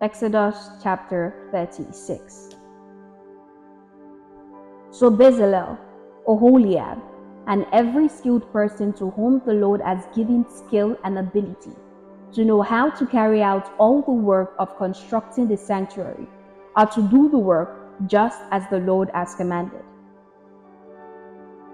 Exodus chapter 36. So Bezalel, Oholiab, and every skilled person to whom the Lord has given skill and ability to know how to carry out all the work of constructing the sanctuary are to do the work just as the Lord has commanded.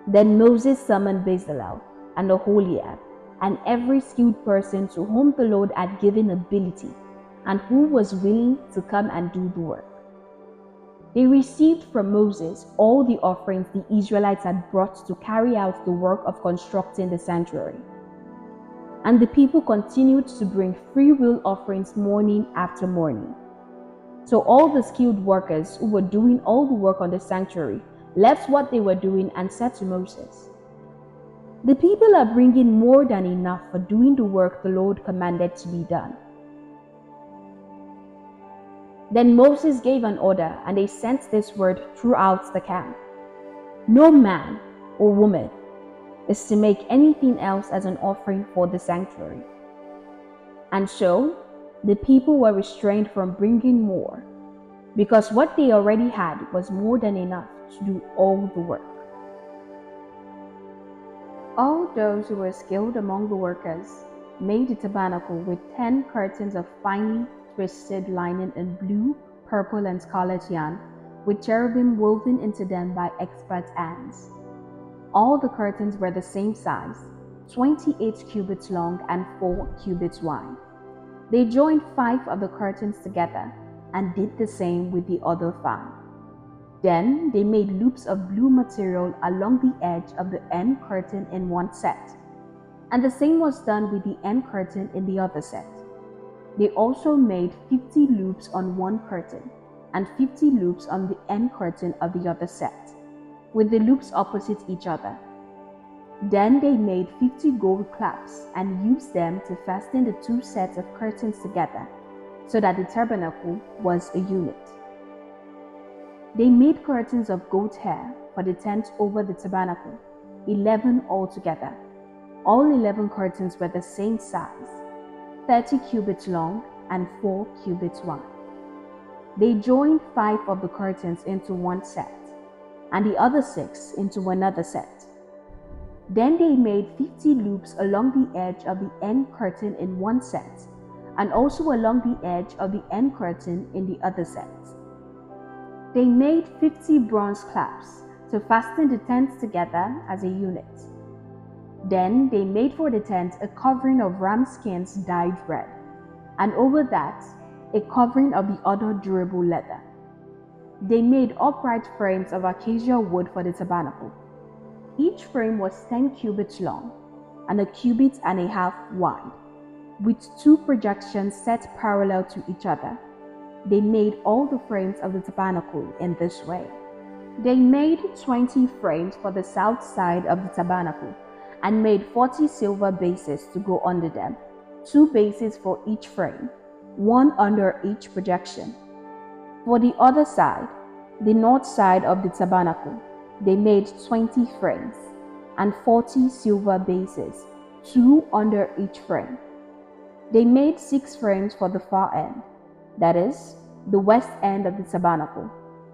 Then Moses summoned Bezalel and Oholiab and every skilled person to whom the Lord had given ability and who was willing to come and do the work. They received from Moses all the offerings the Israelites had brought to carry out the work of constructing the sanctuary. And the people continued to bring freewill offerings morning after morning. So all the skilled workers who were doing all the work on the sanctuary left what they were doing and said to Moses, "The people are bringing more than enough for doing the work the Lord commanded to be done." Then Moses gave an order, and they sent this word throughout the camp: "No man or woman is to make anything else as an offering for the sanctuary." And so the people were restrained from bringing more, because what they already had was more than enough to do all the work. All those who were skilled among the workers made the tabernacle with 10 curtains of finely twisted linen in blue, purple, and scarlet yarn, with cherubim woven into them by expert hands. All the curtains were the same size, 28 cubits long and 4 cubits wide. They joined 5 of the curtains together and did the same with the other 5. Then they made loops of blue material along the edge of the end curtain in one set, and the same was done with the end curtain in the other set. They also made 50 loops on one curtain and 50 loops on the end curtain of the other set, with the loops opposite each other. Then they made 50 gold clasps and used them to fasten the 2 sets of curtains together, so that the tabernacle was a unit. They made curtains of goat hair for the tent over the tabernacle, 11 altogether. All 11 curtains were the same size, 30 cubits long and 4 cubits wide. They joined 5 of the curtains into one set, and the other 6 into another set. Then they made 50 loops along the edge of the end curtain in one set, and also along the edge of the end curtain in the other set. They made 50 bronze clasps to fasten the tents together as a unit. Then they made for the tent a covering of ram skins dyed red, and over that a covering of the other durable leather. They made upright frames of acacia wood for the tabernacle. Each frame was 10 cubits long and a cubit and a half wide, with 2 projections set parallel to each other. They made all the frames of the tabernacle in this way. They made 20 frames for the south side of the tabernacle, and made 40 silver bases to go under them, 2 bases for each frame, 1 under each projection. For the other side, the north side of the tabernacle, they made 20 frames and 40 silver bases, 2 under each frame. They made 6 frames for the far end, that is, the west end of the tabernacle,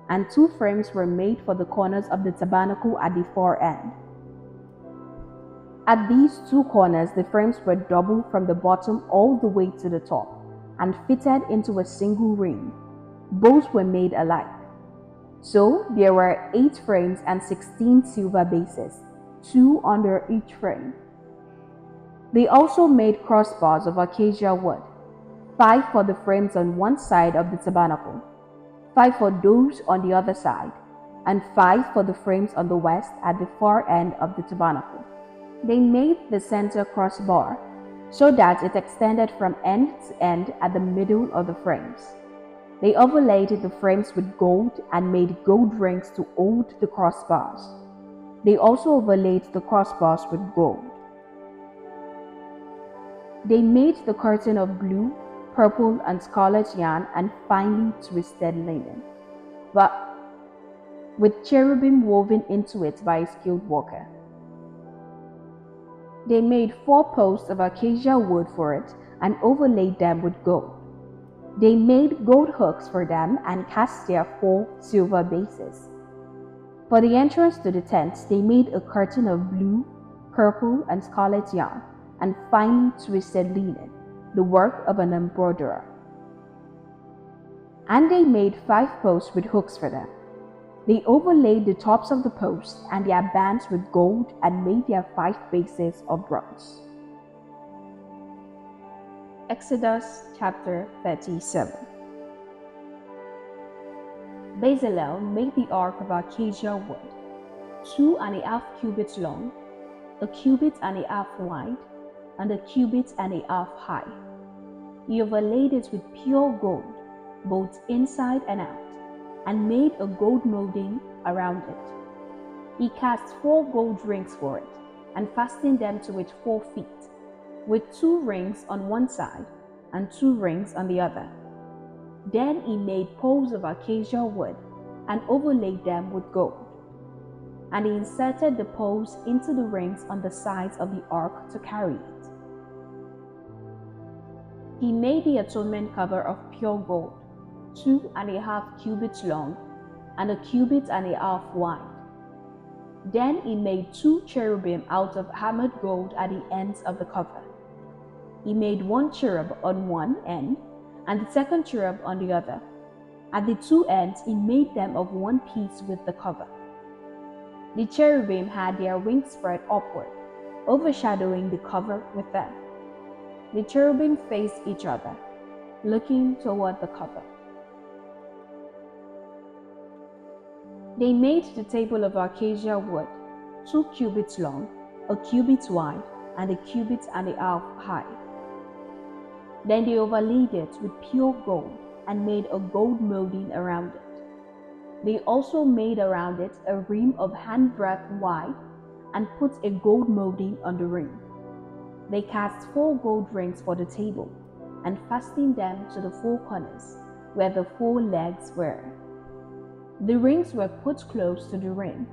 and 2 frames were made for the corners of the tabernacle at the far end. At these 2 corners, the frames were double from the bottom all the way to the top, and fitted into a single ring. Both were made alike. So there were 8 frames and 16 silver bases, 2 under each frame. They also made crossbars of acacia wood, 5 for the frames on one side of the tabernacle, 5 for those on the other side, and 5 for the frames on the west at the far end of the tabernacle. They made the center crossbar so that it extended from end to end at the middle of the frames. They overlaid the frames with gold and made gold rings to hold the crossbars. They also overlaid the crossbars with gold. They made the curtain of blue, purple, and scarlet yarn and finely twisted linen, but with cherubim woven into it by a skilled worker. They made 4 posts of acacia wood for it and overlaid them with gold. They made gold hooks for them and cast their 4 silver bases. For the entrance to the tent, they made a curtain of blue, purple, and scarlet yarn and finely twisted linen, the work of an embroiderer. And they made 5 posts with hooks for them. They overlaid the tops of the posts and their bands with gold and made their 5 bases of bronze. Exodus chapter 37. Bezalel made the ark of acacia wood, 2.5 cubits long, 1.5 cubits wide, and 1.5 cubits high. He overlaid it with pure gold, both inside and out, and made a gold molding around it. He cast 4 gold rings for it, and fastened them to it 4 feet, with 2 rings on one side and 2 rings on the other. Then he made poles of acacia wood and overlaid them with gold. And he inserted the poles into the rings on the sides of the ark to carry it. He made the atonement cover of pure gold, 2.5 cubits long and 1.5 cubits wide. Then he made 2 cherubim out of hammered gold at the ends of the cover. He made 1 cherub on one end and the second cherub on the other. At the 2 ends he made them of one piece with the cover. The cherubim had their wings spread upward, overshadowing the cover with them. The cherubim faced each other, looking toward the cover. They made the table of acacia wood, 2 cubits long, 1 cubit wide, and 1.5 cubits high. Then they overlaid it with pure gold and made a gold molding around it. They also made around it a rim of handbreadth wide and put a gold molding on the rim. They cast 4 gold rings for the table and fastened them to the 4 corners where the 4 legs were. The rings were put close to the rim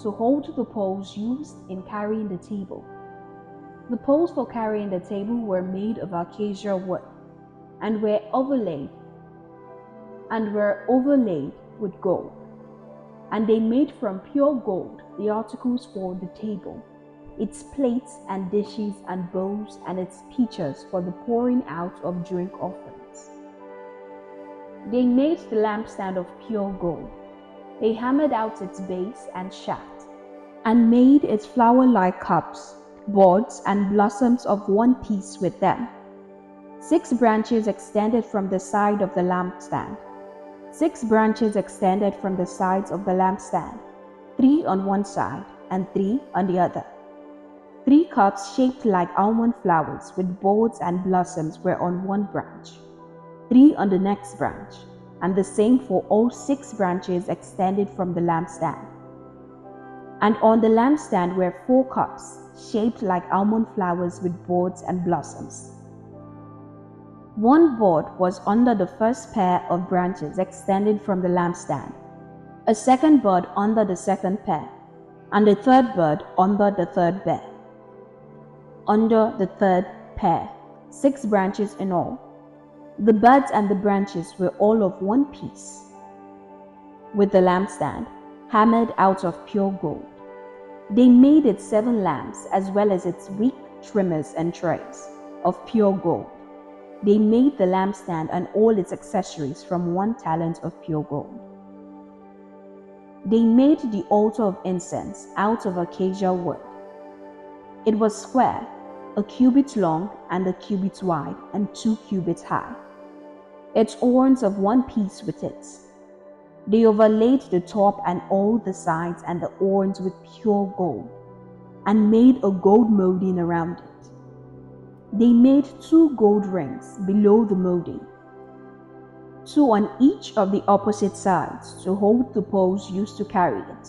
to hold the poles used in carrying the table. The poles for carrying the table were made of acacia wood and were overlaid with gold. And they made from pure gold the articles for the table, its plates and dishes and bowls and its pitchers for the pouring out of drink offerings. They made the lampstand of pure gold. They hammered out its base and shaft, and made its flower-like cups, buds, and blossoms of one piece with them. 6 branches extended from the side of the lampstand. 6 branches extended from the sides of the lampstand, 3 on one side and 3 on the other. 3 cups shaped like almond flowers with buds and blossoms were on one branch, 3 on the next branch, and the same for all 6 branches extended from the lampstand. And on the lampstand were 4 cups, shaped like almond flowers with buds and blossoms. 1 bud was under the first pair of branches extended from the lampstand, a second bud under the second pair, and a third bud under the third pair. Under the third pair, 6 branches in all. The buds and the branches were all of one piece, with the lampstand, hammered out of pure gold. They made it 7 lamps, as well as its wick, trimmers, and trays, of pure gold. They made the lampstand and all its accessories from 1 talent of pure gold. They made the altar of incense out of acacia wood. It was square, 1 cubit long and 1 cubit wide, and 2 cubits high. Its horns of one piece with it. They overlaid the top and all the sides and the horns with pure gold, and made a gold molding around it. They made 2 gold rings below the molding, 2 on each of the opposite sides to hold the poles used to carry it.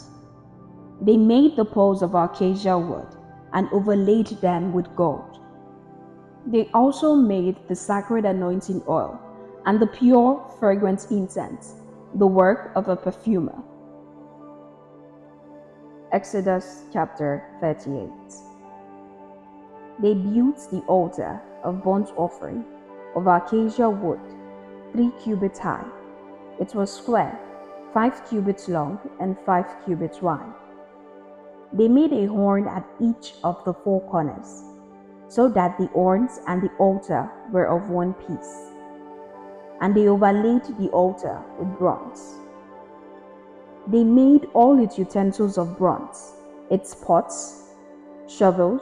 They made the poles of acacia wood and overlaid them with gold. They also made the sacred anointing oil and the pure fragrant incense, the work of a perfumer. Exodus chapter 38. They built the altar of burnt offering of acacia wood 3 cubits high. It was square, 5 cubits long and 5 cubits wide. They made a horn at each of the 4 corners, so that the horns and the altar were of one piece. And they overlaid the altar with bronze. They made all its utensils of bronze, its pots, shovels,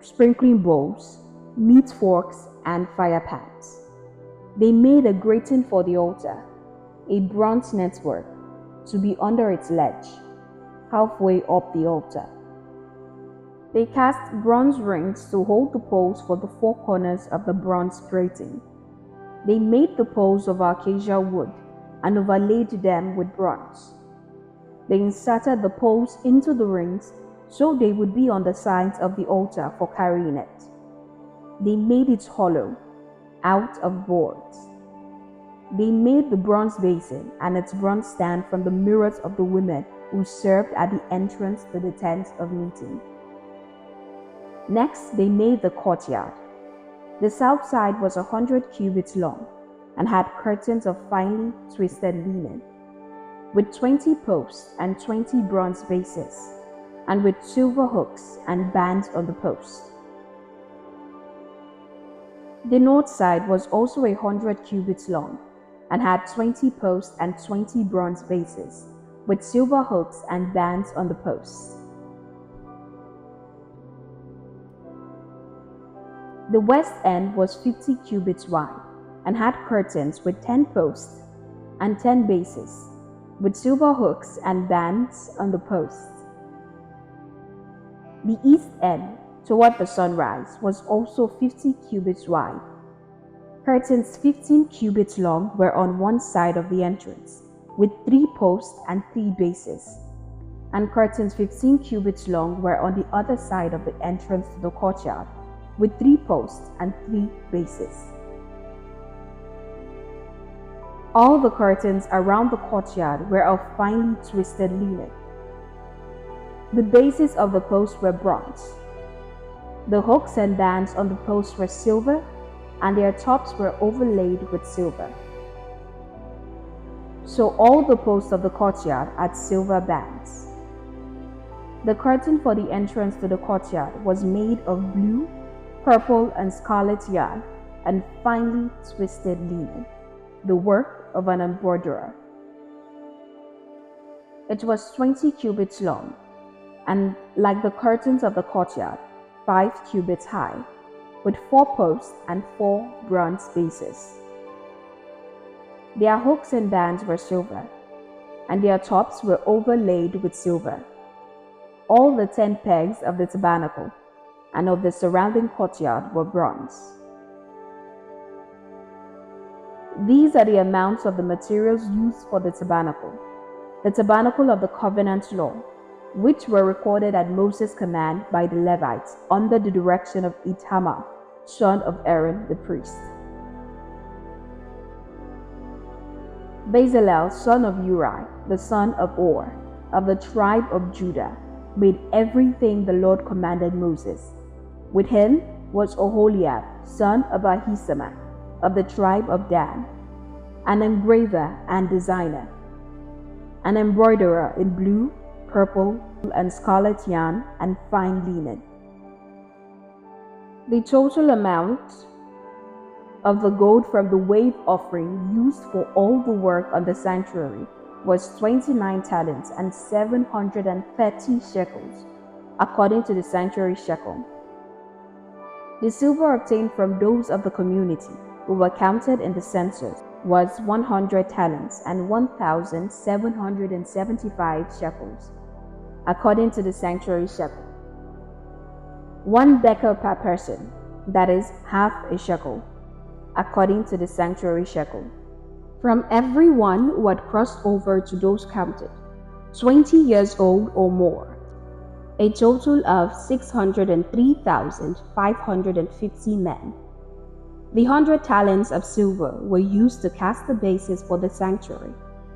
sprinkling bowls, meat forks, and fire pans. They made a grating for the altar, a bronze network, to be under its ledge, halfway up the altar. They cast bronze rings to hold the poles for the 4 corners of the bronze grating. They made the poles of acacia wood and overlaid them with bronze. They inserted the poles into the rings so they would be on the sides of the altar for carrying it. They made it hollow, out of boards. They made the bronze basin and its bronze stand from the mirrors of the women who served at the entrance to the tent of meeting. Next, they made the courtyard. The south side was 100 cubits long and had curtains of finely twisted linen, with 20 posts and 20 bronze bases, and with silver hooks and bands on the posts. The north side was also 100 cubits long and had 20 posts and 20 bronze bases, with silver hooks and bands on the posts. The west end was 50 cubits wide and had curtains with 10 posts and 10 bases, with silver hooks and bands on the posts. The east end, toward the sunrise, was also 50 cubits wide. Curtains 15 cubits long were on one side of the entrance, with 3 posts and 3 bases, and curtains 15 cubits long were on the other side of the entrance to the courtyard, with 3 posts and 3 bases. All the curtains around the courtyard were of finely twisted linen. The bases of the posts were bronze. The hooks and bands on the posts were silver, and their tops were overlaid with silver. So all the posts of the courtyard had silver bands. The curtain for the entrance to the courtyard was made of blue, purple, and scarlet yarn and finely twisted linen, the work of an embroiderer. It was 20 cubits long, and like the curtains of the courtyard, 5 cubits high, with 4 posts and 4 bronze bases. Their hooks and bands were silver, and their tops were overlaid with silver. All the 10 pegs of the tabernacle and of the surrounding courtyard were bronze. These are the amounts of the materials used for the tabernacle of the covenant law, which were recorded at Moses' command by the Levites under the direction of Ithamar, son of Aaron the priest. Bezalel, son of Uri, the son of Hur, of the tribe of Judah, made everything the Lord commanded Moses. With him was Oholiab, son of Ahisamach, of the tribe of Dan, an engraver and designer, an embroiderer in blue, purple, and scarlet yarn and fine linen. The total amount of the gold from the wave offering used for all the work on the sanctuary was 29 talents and 730 shekels, according to the sanctuary shekel. The silver obtained from those of the community who were counted in the census was 100 talents and 1,775 shekels, according to the sanctuary shekel. 1 beker per person, that is half a shekel, according to the sanctuary shekel, from everyone who had crossed over to those counted, 20 years old or more, a total of 603,550 men. The 100 talents of silver were used to cast the bases for the sanctuary,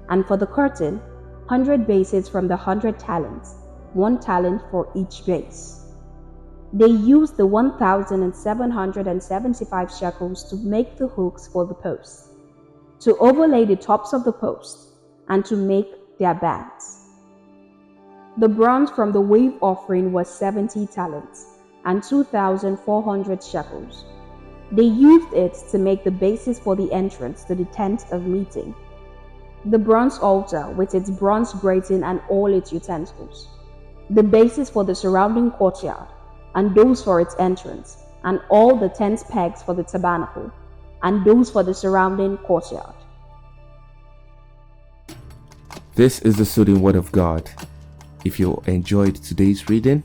and for the curtain, 100 bases from the 100 talents, 1 talent for each base. They used the 1,775 shekels to make the hooks for the posts. to overlay the tops of the posts, and to make their bands. The bronze from the wave offering was 70 talents and 2,400 shekels. They used it to make the basis for the entrance to the tent of meeting, the bronze altar with its bronze grating and all its utensils, the basis for the surrounding courtyard, and those for its entrance, and all the tent pegs for the tabernacle, and those for the surrounding courtyard. This is the soothing word of God. If you enjoyed today's reading,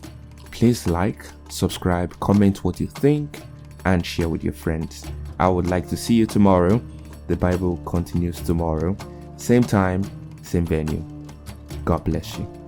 please like, subscribe, comment what you think, and share with your friends. I would like to see you tomorrow. The Bible continues tomorrow. Same time, same venue. God bless you.